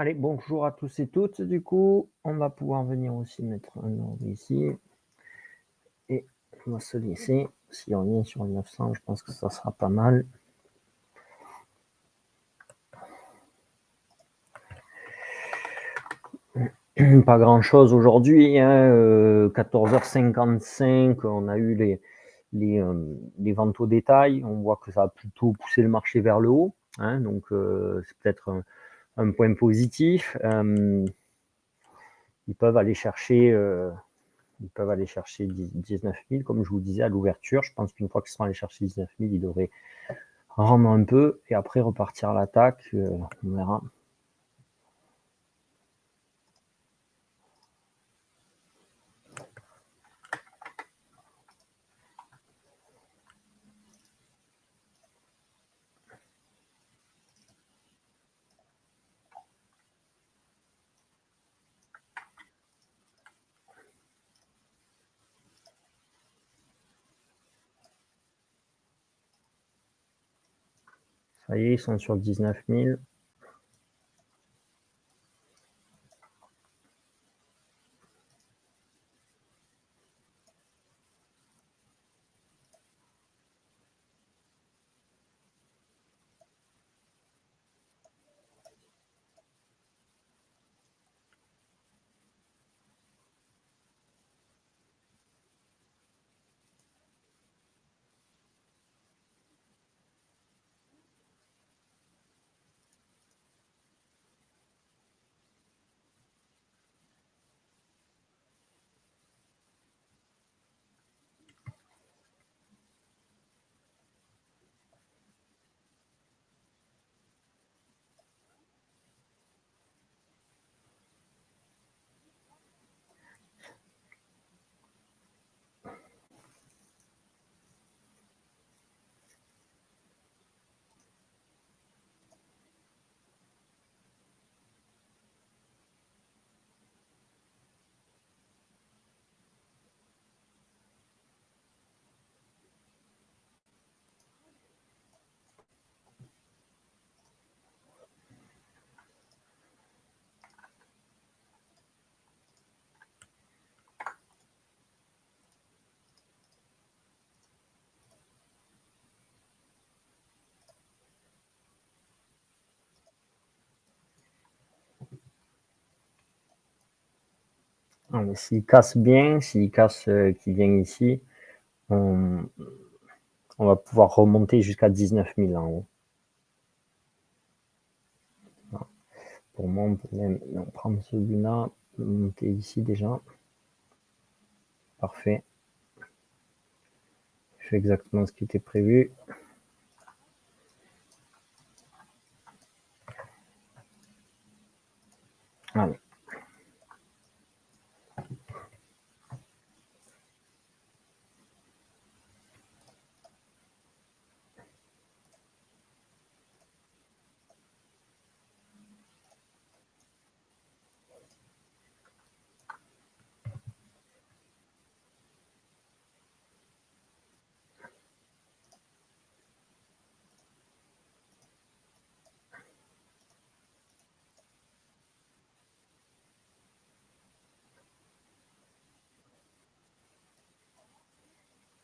Allez, bonjour à tous et toutes. Du coup, on va pouvoir venir aussi mettre un ordre ici. Et on va se laisser. Si on vient sur le 900, je pense que ça sera pas mal. Pas grand chose aujourd'hui, hein, 14h55, on a eu les ventes au détail. On voit que ça a plutôt poussé le marché vers le haut, hein, donc c'est peut-être un point positif. Ils peuvent aller chercher 19 000, comme je vous disais à l'ouverture. Je pense qu'une fois qu'ils seront allés chercher 19 000, ils devraient rendre un peu et après repartir à l'attaque. On verra. Ça y est, ils sont sur 19 000. S'il casse bien, s'il casse qui vient ici, on va pouvoir remonter jusqu'à 19 000 en haut. Voilà. Pour moi, on peut même prendre celui-là, monter ici déjà. Parfait. Je fais exactement ce qui était prévu. Allez.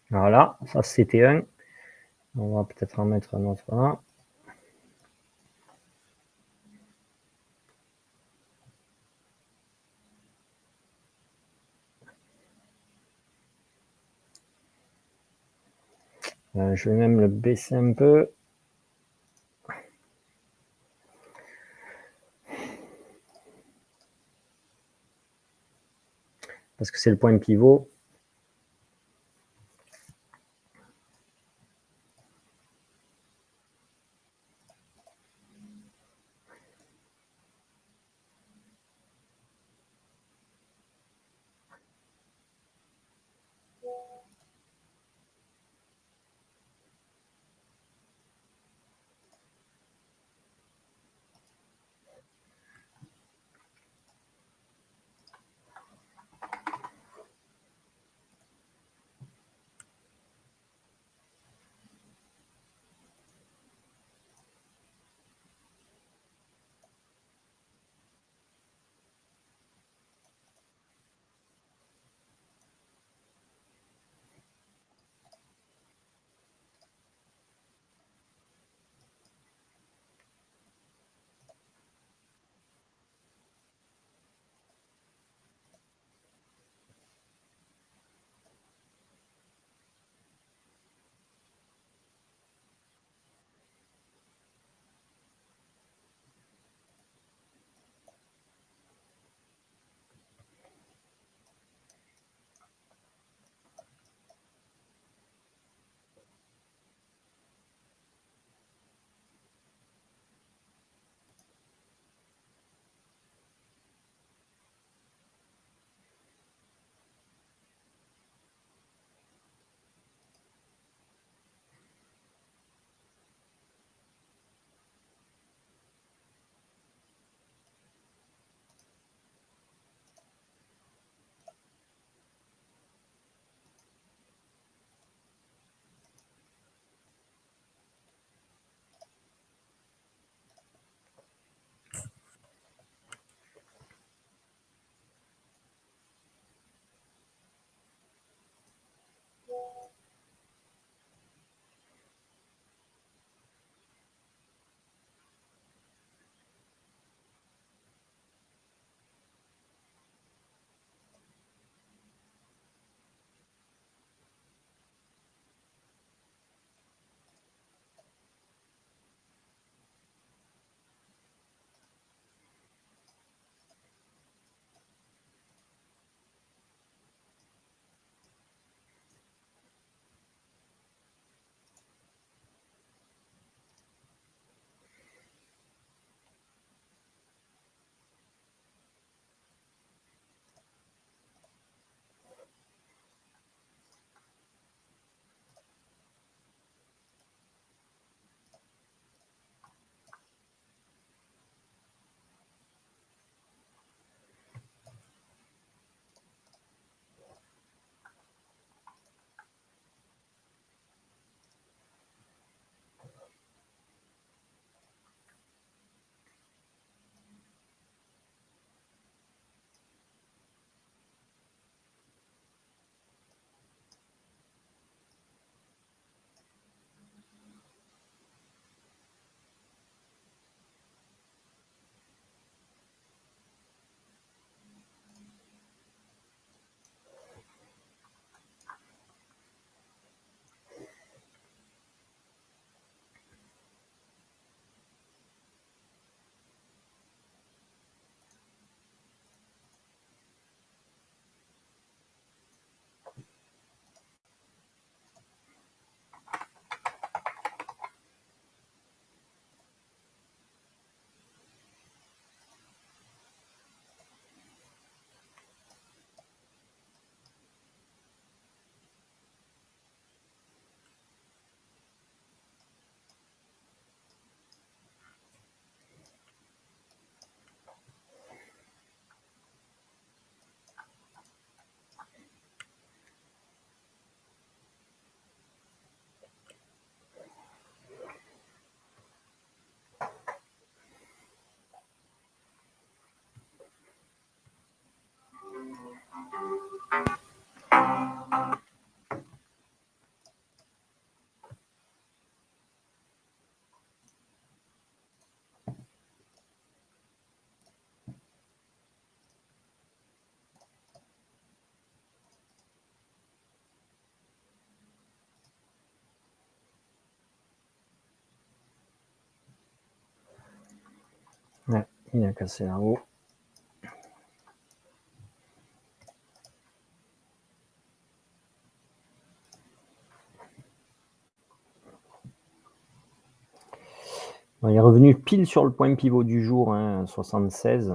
Voilà, ça c'était un. On va peut-être en mettre un autre là. Je vais même le baisser un peu. Parce que c'est le point pivot. Il a cassé là-haut. Il est revenu pile sur le point pivot du jour, hein, 76.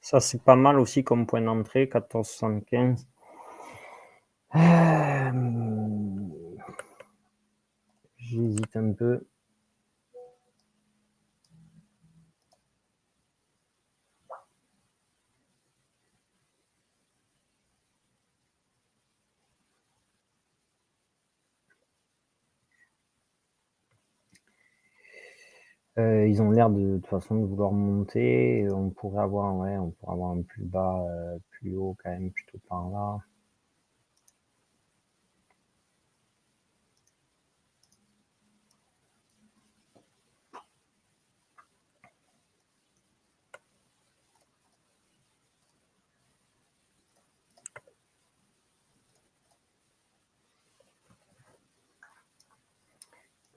Ça, c'est pas mal aussi comme point d'entrée, 14,75. J'hésite un peu. Ils ont l'air de toute façon de vouloir monter. On pourrait avoir, ouais, on pourrait avoir un plus bas, plus haut quand même, plutôt par là.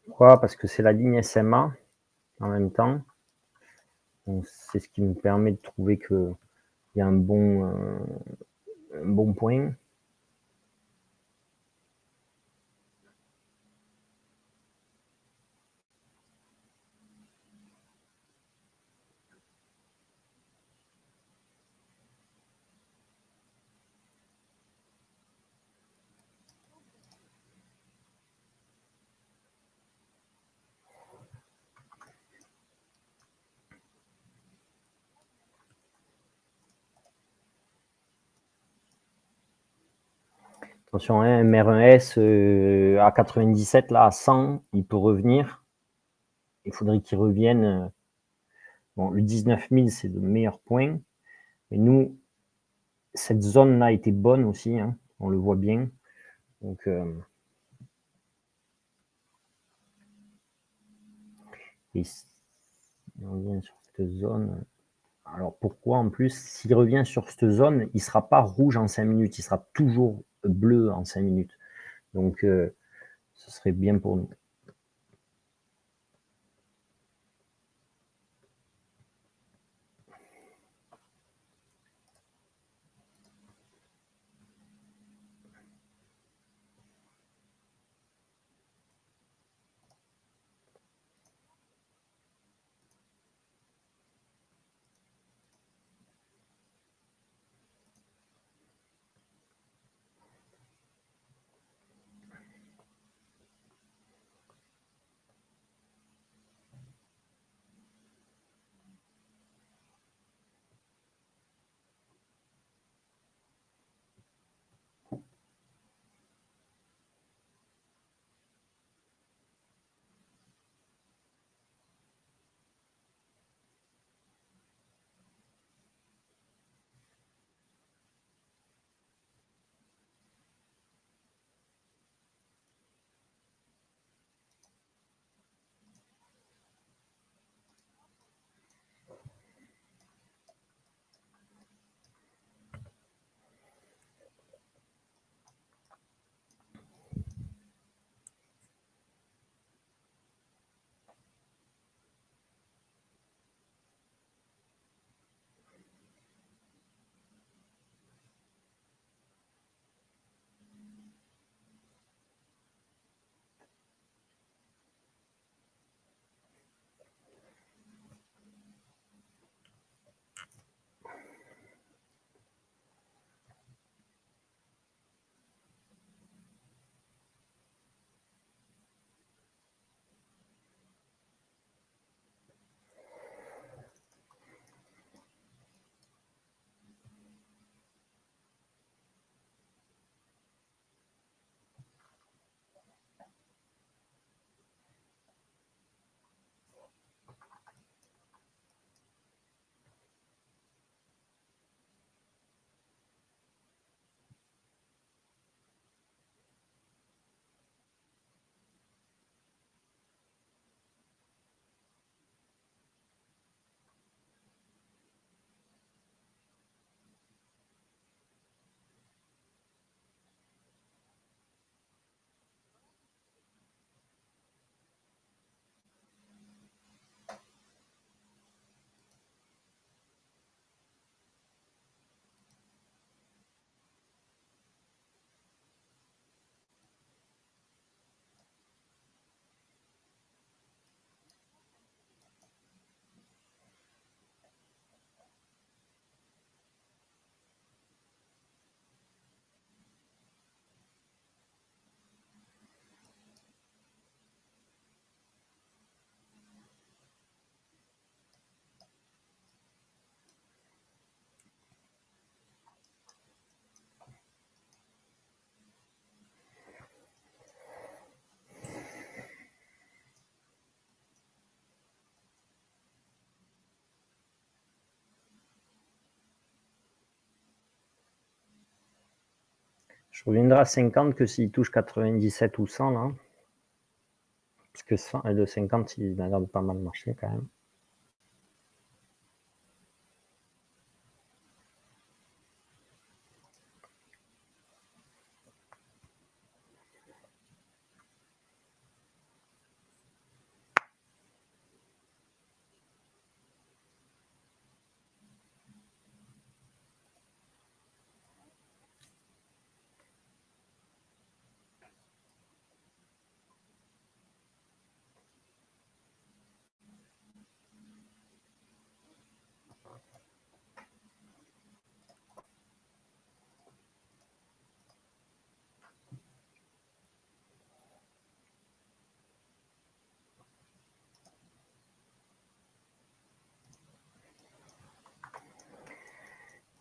Pourquoi? Parce que c'est la ligne SMA en même temps. Donc c'est ce qui nous permet de trouver qu'il y a un bon point. Attention, hein, MR1S à 97, là, à 100, il peut revenir. Il faudrait qu'il revienne. Bon, le 19 000, c'est le meilleur point. Mais nous, cette zone-là était bonne aussi, hein, on le voit bien. Donc, et si on revient sur cette zone. Alors pourquoi en plus, s'il revient sur cette zone, il ne sera pas rouge en 5 minutes, il sera toujours bleu en 5 minutes. Donc, ce serait bien pour nous. Je reviendrai à 50 que s'il touche 97 ou 100 là. Parce que 100, le 50, il a l'air de pas mal marcher quand même.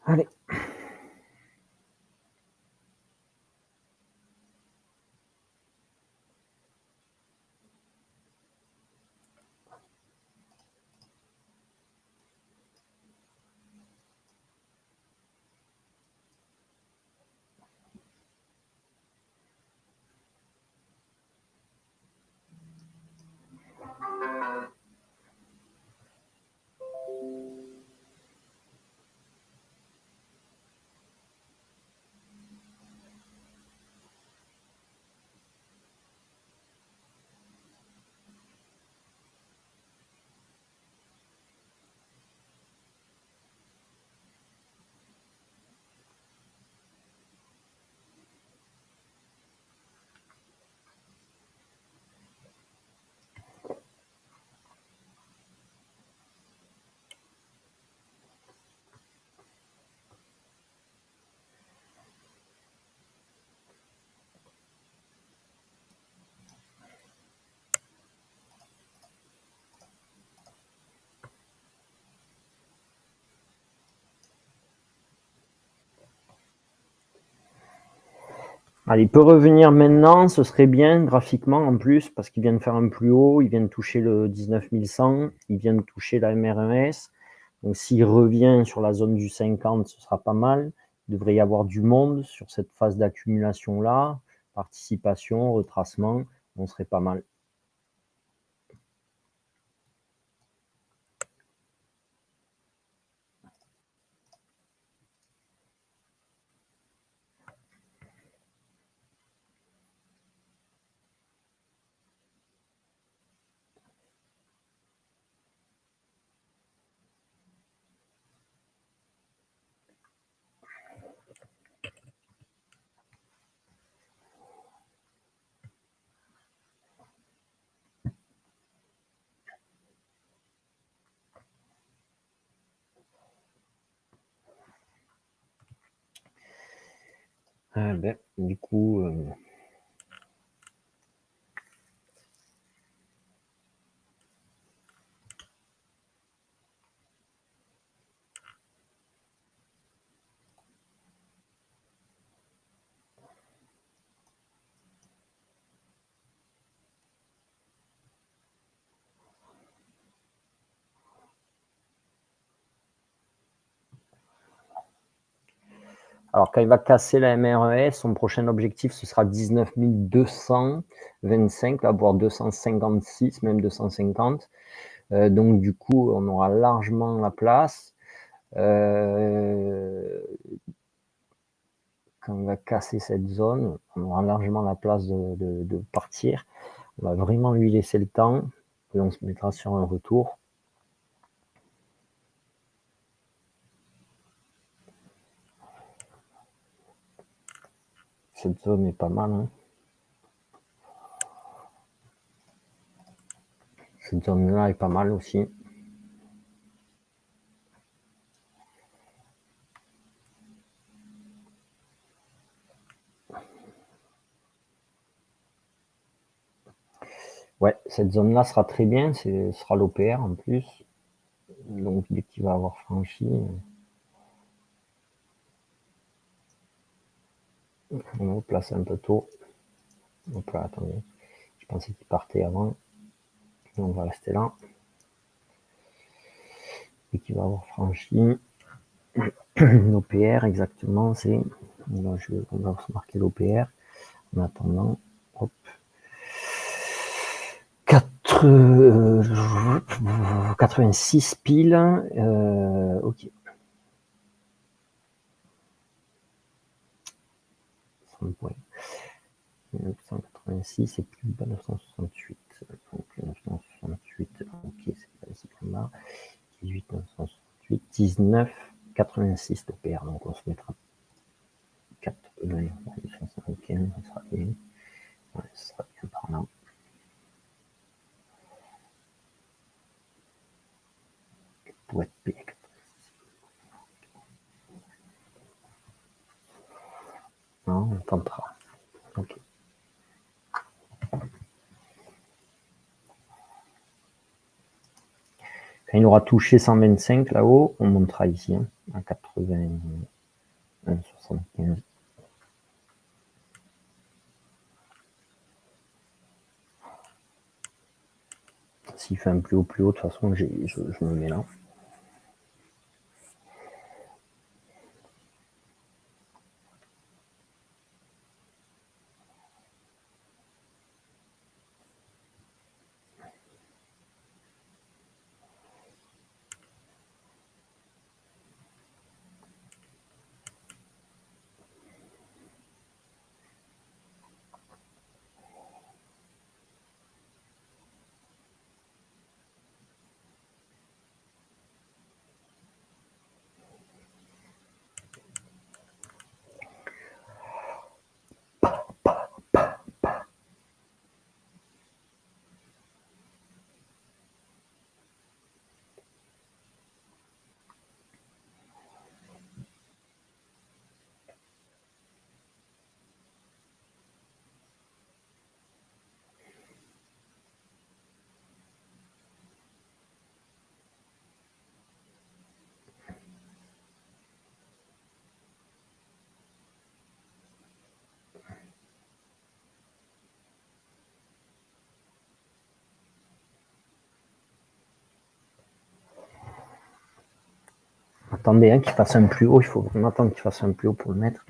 Allez. Allez, il peut revenir maintenant, ce serait bien graphiquement en plus, parce qu'il vient de faire un plus haut, il vient de toucher le 19 100, il vient de toucher la MR1S. Donc s'il revient sur la zone du 50, ce sera pas mal. Il devrait y avoir du monde sur cette phase d'accumulation-là. Participation, retracement, on serait pas mal. Ah ben, du coup, alors quand il va casser la MR1S, son prochain objectif, ce sera 19 225, là, voire 256, même 250. Donc du coup, on aura largement la place. Quand on va casser cette zone, on aura largement la place de partir. On va vraiment lui laisser le temps et on se mettra sur un retour. Cette zone est pas mal. Hein. Cette zone-là est pas mal aussi. Ouais, cette zone-là sera très bien. Ce sera l'OPR en plus. Donc dès qu'il va avoir franchi, on va placer un peu tôt. Hop là, attendez. Je pensais qu'il partait avant. On va rester là. Dès qu'il va avoir franchi l'OPR, exactement, c'est Donc, on va se marquer l'OPR. En attendant, hop. 86 piles. Ok. 100 points. 1986 et plus 968. Donc 968, ok, c'est pas ici qu'on a. 18 968, 19 86 de PR. Donc on se mettra 4, 20, 75, ça sera bien. Ouais, ça sera bien par là. Boîte P. Non, on tentera. Ok. Quand il aura touché 125 là-haut, on montera ici hein, à 80, 75. S'il fait un plus haut, de toute façon, je me mets là. Attendez hein, qu'il fasse un plus haut, il faut vraiment attendre qu'il fasse un plus haut pour le mettre.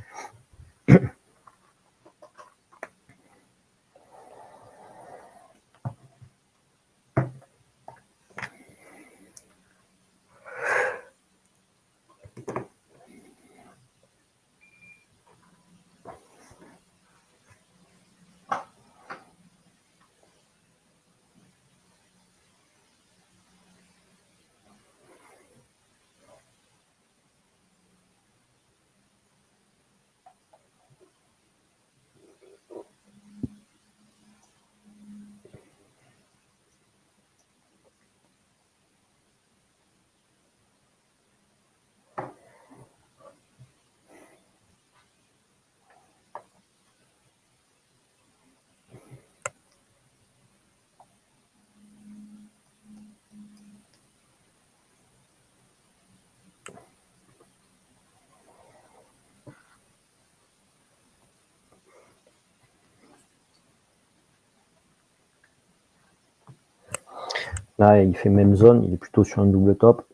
Là, il fait même zone, il est plutôt sur un double top.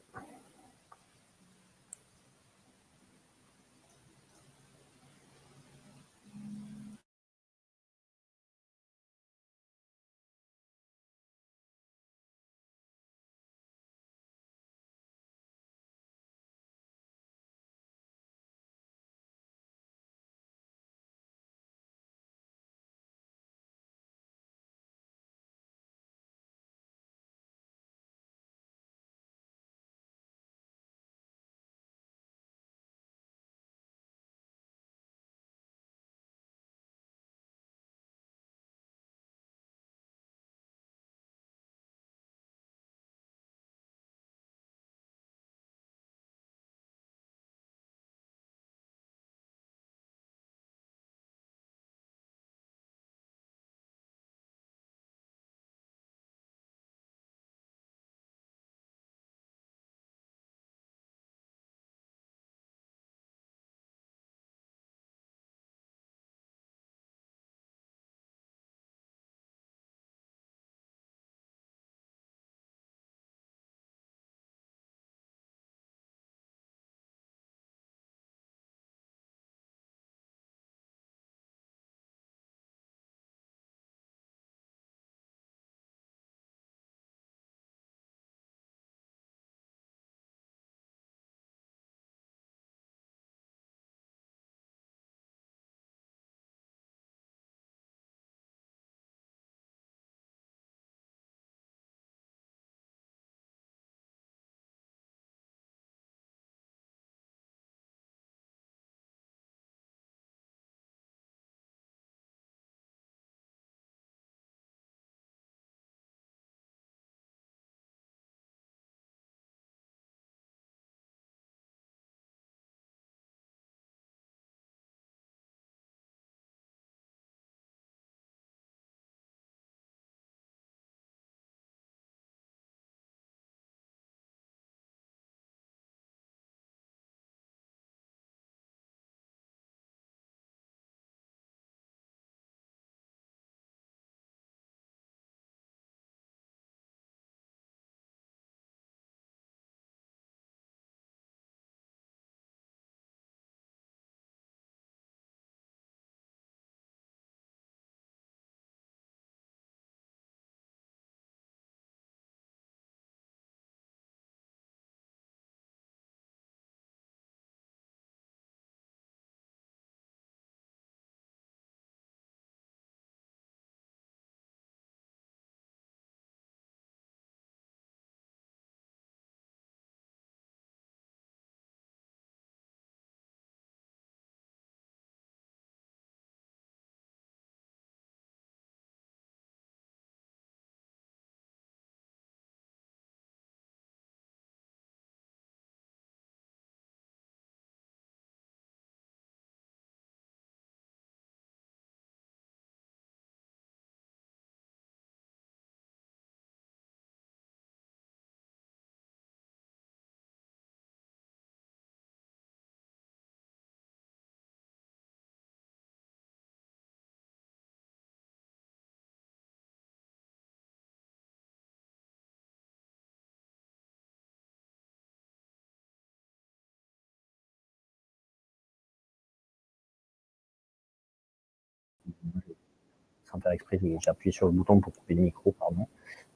sans faire exprès, j'ai appuyé sur le bouton pour couper le micro, pardon.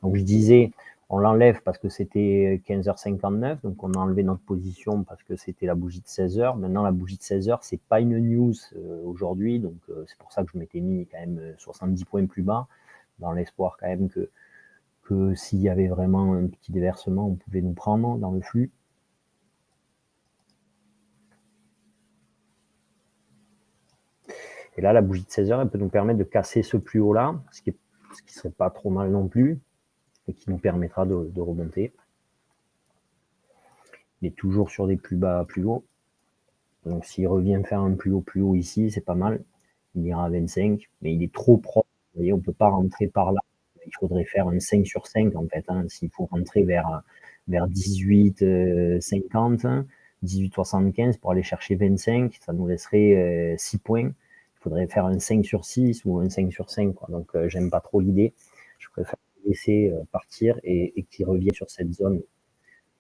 Donc je disais, on l'enlève parce que c'était 15h59, donc on a enlevé notre position parce que c'était la bougie de 16h. Maintenant, la bougie de 16h, c'est pas une news aujourd'hui, donc c'est pour ça que je m'étais mis quand même 70 points plus bas, dans l'espoir quand même que s'il y avait vraiment un petit déversement, on pouvait nous prendre dans le flux. Et là, la bougie de 16h, elle peut nous permettre de casser ce plus haut là, ce qui serait pas trop mal non plus, et qui nous permettra de remonter. Il est toujours sur des plus bas plus hauts. Donc s'il revient faire un plus haut ici, c'est pas mal. Il ira à 25, mais il est trop proche. Vous voyez, on ne peut pas rentrer par là. Il faudrait faire un 5 sur 5 en fait. Hein, s'il faut rentrer vers 18,50, 18,75 pour aller chercher 25, ça nous laisserait 6 points. Il faudrait faire un 5 sur 6 ou un 5 sur 5. Quoi. Donc j'aime pas trop l'idée. Je préfère laisser partir et qu'il revienne sur cette zone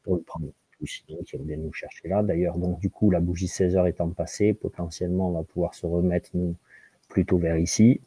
pour le prendre. Ou sinon qui reviennent nous chercher là. D'ailleurs, donc du coup, la bougie 16h étant passée, potentiellement, on va pouvoir se remettre, nous, plutôt vers ici.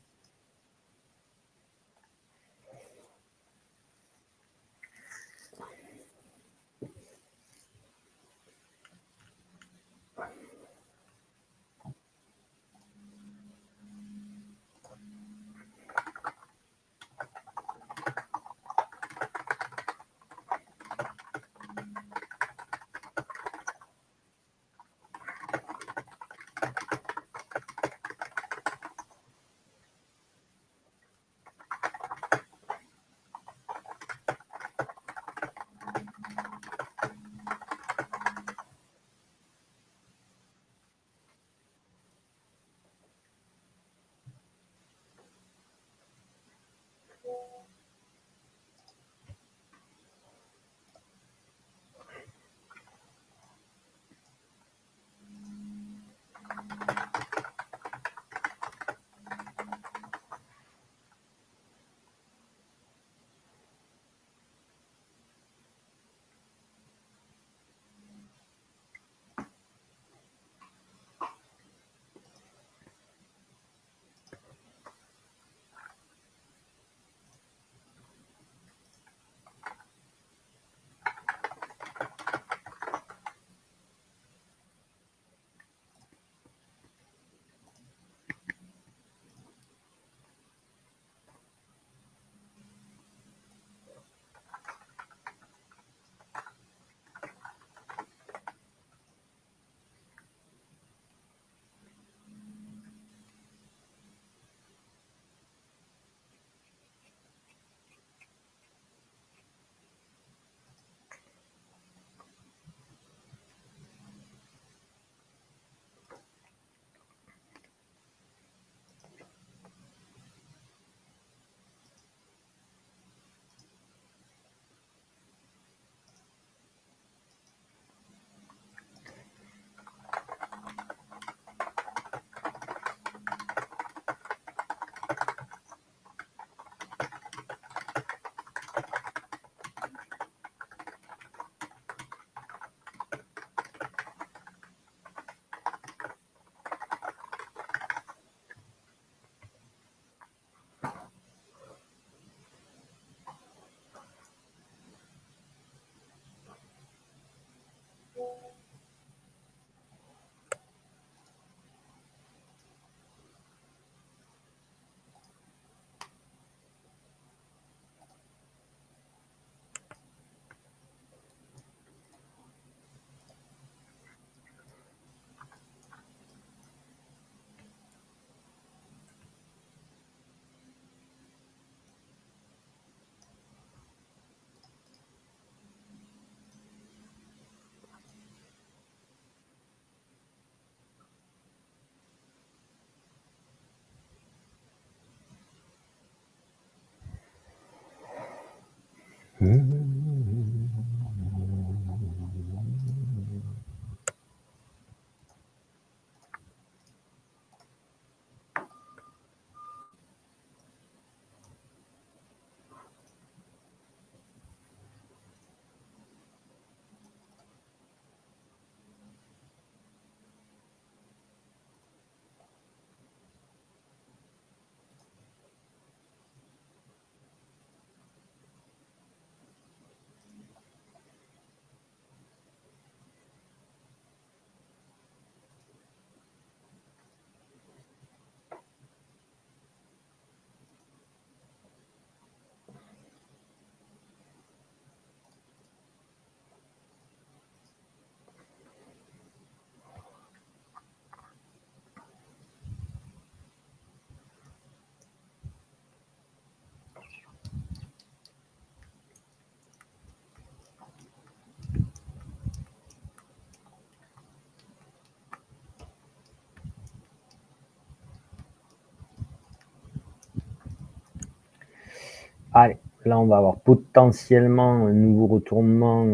Allez, là, on va avoir potentiellement un nouveau retournement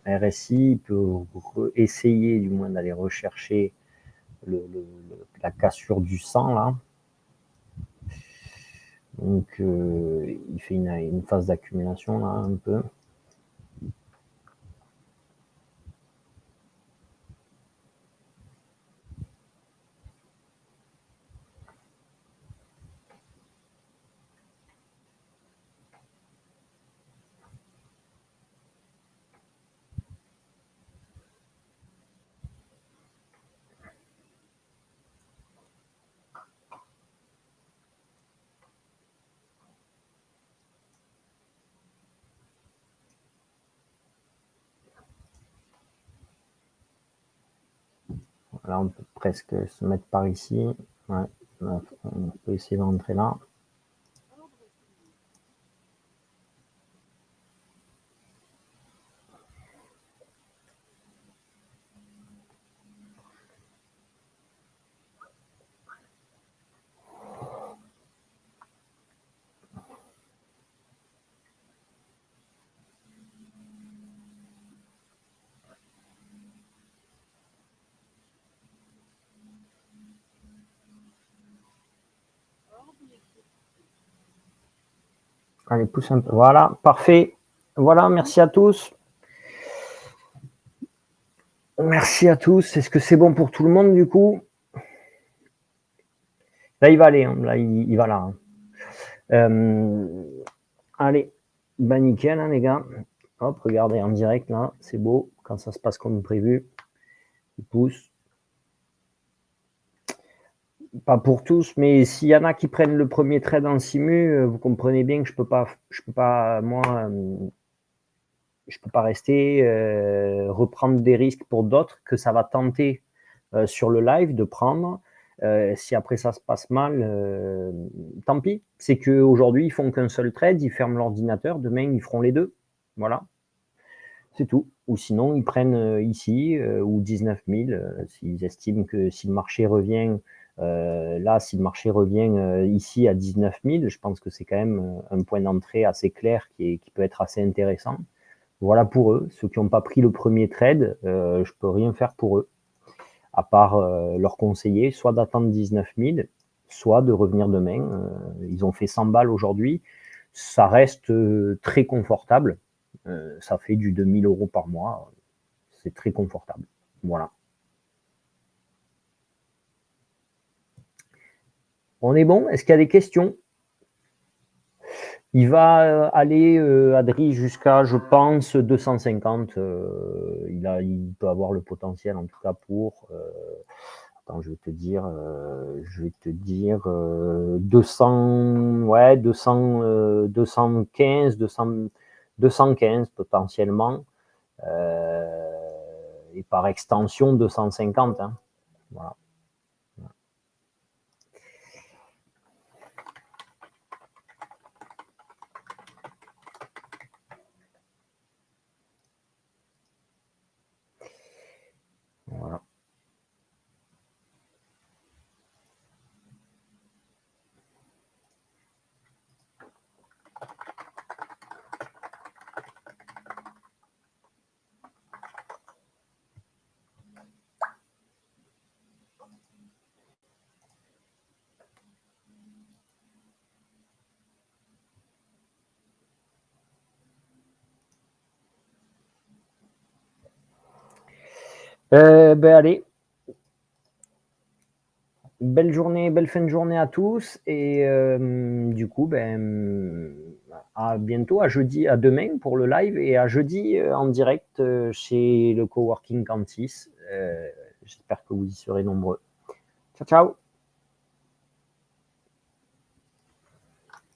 RSI. Il peut essayer, du moins, d'aller rechercher la cassure du 100, là. Donc, il fait une phase d'accumulation, là, un peu. Là, on peut presque se mettre par ici. Ouais, on peut essayer d'entrer là. Allez, pousse un peu. Voilà, parfait. Voilà, merci à tous. Merci à tous. Est-ce que c'est bon pour tout le monde, du coup? Là, il va aller. Hein. Là, il va là. Hein. Allez, bah nickel, hein, les gars. Hop, regardez en direct, là. C'est beau. Quand ça se passe comme prévu. Il pousse. Pas pour tous, mais s'il y en a qui prennent le premier trade en simu, vous comprenez bien que je peux pas, moi, je peux pas rester, reprendre des risques pour d'autres que ça va tenter sur le live de prendre. Si après ça se passe mal, tant pis. C'est qu'aujourd'hui, ils font qu'un seul trade, ils ferment l'ordinateur, demain, ils feront les deux. Voilà, c'est tout. Ou sinon, ils prennent ici ou 19 000 s'ils estiment que si le marché revient là, si le marché revient ici à 19 000, je pense que c'est quand même un point d'entrée assez clair qui peut être assez intéressant. Voilà pour eux. Ceux qui n'ont pas pris le premier trade, je peux rien faire pour eux, à part leur conseiller soit d'attendre 19 000, soit de revenir demain. Ils ont fait 100 balles aujourd'hui. Ça reste très confortable. Ça fait du 2 000 € par mois. C'est très confortable. Voilà. On est bon? Est-ce qu'il y a des questions? Il va aller, Adri, jusqu'à, je pense, 250. Il peut avoir le potentiel, en tout cas, pour. Attends, je vais te dire 200, ouais, 200, 215, 215 potentiellement. Et par extension, 250. Hein. Voilà. Voilà. Ben allez. Belle journée, belle fin de journée à tous et du coup, ben, à bientôt, à jeudi, à demain pour le live et à jeudi en direct chez le Coworking Cantis. J'espère que vous y serez nombreux. Ciao, ciao!